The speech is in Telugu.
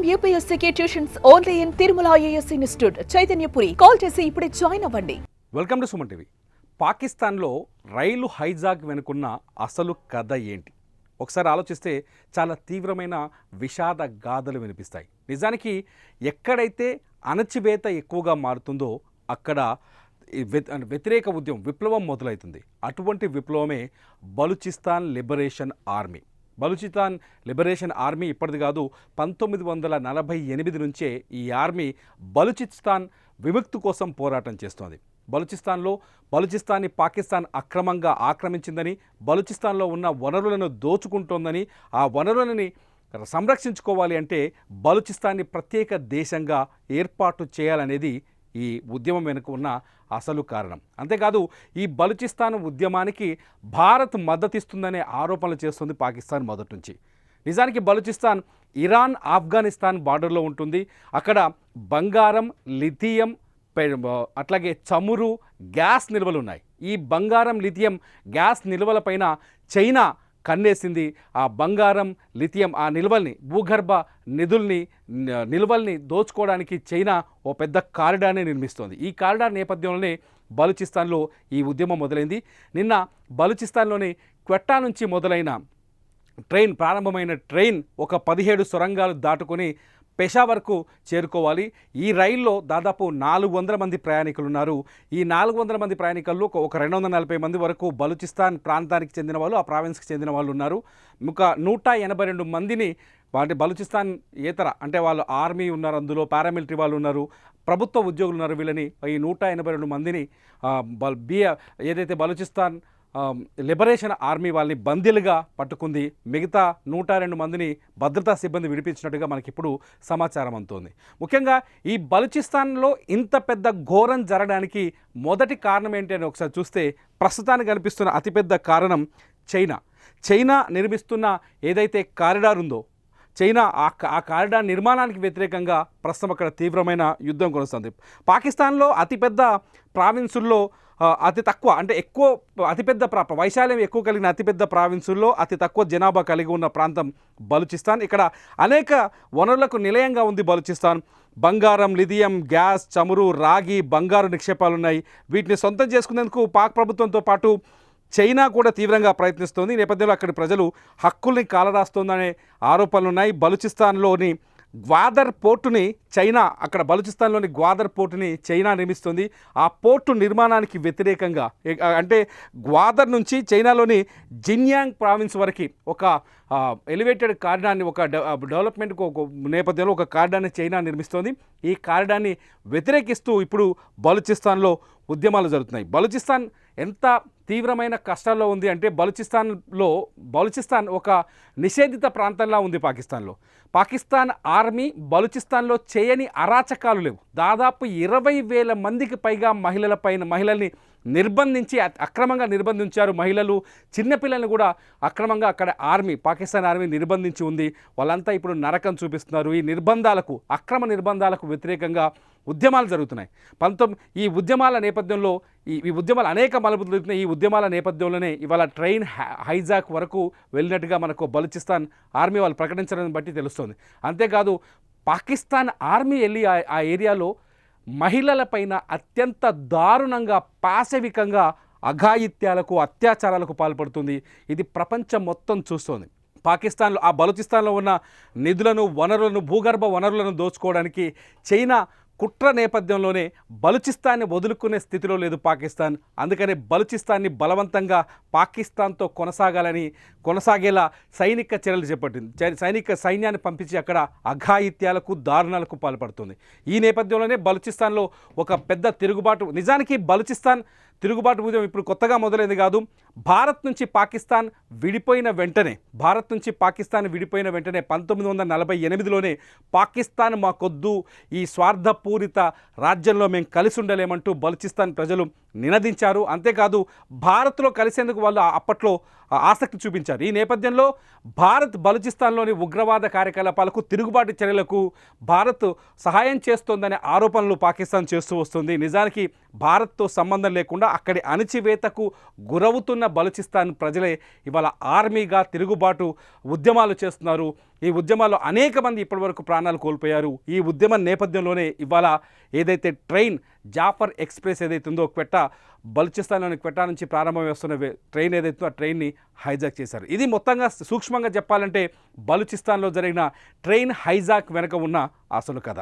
IIM UPSC tuitions only in Tirumala IAS institute Chaitanyapuri. Call చేసి ఇప్పుడే జాయిన్ అవ్వండి. Welcome to Suman TV. పాకిస్తాన్లో రైలు హైజాక్ వెనుకున్న అసలు కథ ఏంటి? ఒకసారి ఆలోచిస్తే చాలా తీవ్రమైన విషాద గాథలు వినిపిస్తాయి. నిజానికి ఎక్కడైతే అణచివేత ఎక్కువగా మారుతుందో అక్కడ వ్యతిరేక ఉద్యమం విప్లవం మొదలవుతుంది. అటువంటి విప్లవమే Balochistan liberation army. Balochistan liberation army ఇప్పటిది కాదు, 1948 నుంచే ఈ ఆర్మీ బలూచిస్తాన్ విముక్తి కోసం పోరాటం చేస్తోంది. బలూచిస్తాన్ని పాకిస్తాన్ అక్రమంగా ఆక్రమించిందని, బలూచిస్తాన్లో ఉన్న వనరులను దోచుకుంటోందని, ఆ వనరులని సంరక్షించుకోవాలి అంటే బలూచిస్తాన్ని ప్రత్యేక దేశంగా ఏర్పాటు చేయాలనేది ఈ ఉద్యమం వెనుక ఉన్న అసలు కారణం. అంతేకాదు ఈ బలూచిస్తాన్ ఉద్యమానికి భారత్ మద్దతిస్తుందనే ఆరోపణలు చేస్తుంది పాకిస్తాన్ మొదటి నుంచి. నిజానికి బలూచిస్తాన్ ఇరాన్ ఆఫ్ఘనిస్తాన్ బార్డర్లో ఉంటుంది. అక్కడ బంగారం, లిథియం, అట్లాగే చమురు, గ్యాస్ నిల్వలు ఉన్నాయి. ఈ బంగారం, లిథియం, గ్యాస్ నిల్వలపైన చైనా కన్నేసింది. ఆ బంగారం, లిథియం, ఆ నిల్వల్ని, భూగర్భ నిల్వల్ని దోచుకోవడానికి చైనా ఓ పెద్ద కారిడార్ని నిర్మిస్తోంది. ఈ కారిడార్ నేపథ్యంలోనే బలూచిస్తాన్లో ఈ ఉద్యమం మొదలైంది. నిన్న బలూచిస్తాన్లోని క్వెట్టా నుంచి మొదలైన ప్రారంభమైన ట్రైన్ ఒక 17 సొరంగాలు దాటుకొని పెషావర్కు చేరుకోవాలి. ఈ రైల్లో దాదాపు 400 మంది ప్రయాణికులు ఉన్నారు. ఈ 400 మంది ప్రయాణికుల్లో ఒక 240 మంది వరకు బలూచిస్తాన్ ప్రాంతానికి చెందిన వాళ్ళు, ఆ ప్రావిన్స్కి చెందిన వాళ్ళు ఉన్నారు. ఒక 182 మందిని వాటి బలూచిస్తాన్ ఏతర అంటే వాళ్ళు ఆర్మీ ఉన్నారు, అందులో పారామిలిటరీ వాళ్ళు ఉన్నారు, ప్రభుత్వ ఉద్యోగులు ఉన్నారు. వీళ్ళని ఈ 182 మందిని ఏదైతే బలూచిస్తాన్ లిబరేషన్ ఆర్మీ వాళ్ళని బందీలుగా పట్టుకుంది. మిగతా 102 మందిని భద్రతా సిబ్బంది విడిపించినట్టుగా మనకిప్పుడు సమాచారం అందుతోంది. ముఖ్యంగా ఈ బలూచిస్తాన్లో ఇంత పెద్ద ఘోరం జరగడానికి మొదటి కారణం ఏంటి అని ఒకసారి చూస్తే ప్రస్తుతానికి కనిపిస్తున్న అతిపెద్ద కారణం చైనా నిర్మిస్తున్న ఏదైతే కారిడార్ ఉందో, చైనా ఆ కారిడార్ నిర్మాణానికి వ్యతిరేకంగా ప్రస్తుతం అక్కడ తీవ్రమైన యుద్ధం కొనసాగుతుంది. పాకిస్తాన్లో అతిపెద్ద ప్రావిన్సుల్లో అతి తక్కువ అంటే అతిపెద్ద వైశాల్యం ఎక్కువ కలిగిన అతిపెద్ద ప్రావిన్సుల్లో అతి తక్కువ జనాభా కలిగి ఉన్న ప్రాంతం బలూచిస్తాన్. ఇక్కడ అనేక వనరులకు నిలయంగా ఉంది బలూచిస్తాన్. బంగారం, లిథియం, గ్యాస్, చమురు, రాగి, బంగారు నిక్షేపాలు ఉన్నాయి. వీటిని సొంతం చేసుకునేందుకు పాక్ ప్రభుత్వంతో పాటు చైనా కూడా తీవ్రంగా ప్రయత్నిస్తోంది. ఈ నేపథ్యంలో అక్కడి ప్రజలు హక్కుల్ని కాలరాస్తోందనే ఆరోపణలు ఉన్నాయి. బలూచిస్తాన్లోని గ్వాదర్ పోర్టుని చైనా, అక్కడ బలూచిస్తాన్లోని గ్వాదర్ పోర్టుని చైనా నిర్మిస్తుంది. ఆ పోర్టు నిర్మాణానికి వ్యతిరేకంగా అంటే గ్వాదర్ నుంచి చైనాలోని జిన్యాంగ్ ప్రావిన్స్ వరకు ఒక ఎలివేటెడ్ కారిడార్ని, ఒక డెవలప్మెంట్కు ఒక నేపథ్యంలో ఒక కారిడార్ని చైనా నిర్మిస్తోంది. ఈ కారిడార్ని వ్యతిరేకిస్తూ ఇప్పుడు బలూచిస్తాన్లో ఉద్యమాలు జరుగుతున్నాయి. బలూచిస్తాన్ ఎంత తీవ్రమైన కష్టాల్లో ఉంది అంటే బలూచిస్తాన్ ఒక నిషేధిత ప్రాంతంలా ఉంది పాకిస్తాన్ ఆర్మీ బలూచిస్తాన్లో చేయని అరాచకాలు లేవు. దాదాపు 20,000 మందికి పైగా మహిళల్ని నిర్బంధించి అక్రమంగా నిర్బంధించారు. మహిళలు, చిన్నపిల్లల్ని కూడా అక్రమంగా అక్కడ పాకిస్తాన్ ఆర్మీ నిర్బంధించి ఉంది. వాళ్ళంతా ఇప్పుడు నరకం చూపిస్తున్నారు. ఈ అక్రమ నిర్బంధాలకు వ్యతిరేకంగా ఉద్యమాలు జరుగుతున్నాయి. ఈ ఉద్యమాల నేపథ్యంలో ఈ ఉద్యమాలు అనేక మలుపులు జరుగుతున్నాయి. ఈ ఉద్యమాల నేపథ్యంలోనే ఇవాళ ట్రైన్ హైజాక్ వరకు వెళ్ళినట్టుగా మనకు బలూచిస్తాన్ ఆర్మీ వాళ్ళు ప్రకటించడాన్ని బట్టి తెలుస్తుంది. అంతేకాదు పాకిస్తాన్ ఆర్మీ వెళ్ళి ఆ ఏరియాలో మహిళలపైన అత్యంత దారుణంగా, పాశవికంగా అఘాయిత్యాలకు, అత్యాచారాలకు పాల్పడుతుంది. ఇది ప్రపంచం మొత్తం చూస్తోంది. ఆ బలూచిస్తాన్లో ఉన్న నిధులను, భూగర్భ వనరులను దోచుకోవడానికి చైనా కుట్ర నేపథ్యంలోనే బలూచిస్తాన్ని వదులుకునే స్థితిలో లేదు పాకిస్తాన్. అందుకనే బలూచిస్తాన్ని బలవంతంగా పాకిస్తాన్తో కొనసాగేలా సైనిక చర్యలు చేపట్టింది. సైన్యాన్ని పంపించి అక్కడ అఘాయిత్యాలకు, దారుణాలకు పాల్పడుతుంది. ఈ నేపథ్యంలోనే బలూచిస్తాన్లో ఒక పెద్ద తిరుగుబాటు. నిజానికి బలూచిస్తాన్ తిరుగుబాటు ఉద్యమం ఇప్పుడు కొత్తగా మొదలైంది కాదు. భారత్ నుంచి పాకిస్తాన్ విడిపోయిన వెంటనే 1948లోనే పాకిస్తాన్ మాకొద్దు, ఈ స్వార్థపూరిత రాజ్యంలో మేము కలిసి ఉండలేమంటూ బలూచిస్తాన్ ప్రజలు నినదించారు. అంతేకాదు భారత్లో కలిసేందుకు వాళ్ళు అప్పట్లో ఆసక్తి చూపించారు. ఈ నేపథ్యంలో భారత్ బలూచిస్తాన్లోని ఉగ్రవాద కార్యకలాపాలకు, తిరుగుబాటు చర్యలకు భారత్ సహాయం చేస్తోందనే ఆరోపణలు పాకిస్తాన్ చేస్తూ వస్తుంది. నిజానికి భారత్తో సంబంధం లేకుండా అక్కడి అణచివేతకు గురవుతున్న బలూచిస్తాన్ ప్రజలే ఇవాళ ఆర్మీగా తిరుగుబాటు ఉద్యమాలు చేస్తున్నారు. ఈ ఉద్యమాల్లో అనేక మంది ఇప్పటివరకు ప్రాణాలు కోల్పోయారు. ఈ ఉద్యమం నేపథ్యంలోనే ఇవాళ ఏదైతే ట్రైన్ జాఫర్ ఎక్స్ప్రెస్ ఏదైతే ఉందో బలూచిస్తాన్లోని క్వెట్టా నుంచి ప్రారంభం వస్తున్న ట్రైన్ ఏదైతే ఆ ట్రైన్ని హైజాక్ చేశారు. ఇది మొత్తంగా సూక్ష్మంగా చెప్పాలంటే బలూచిస్తాన్లో జరిగిన ట్రైన్ హైజాక్ వెనుక ఉన్న అసలు కథ.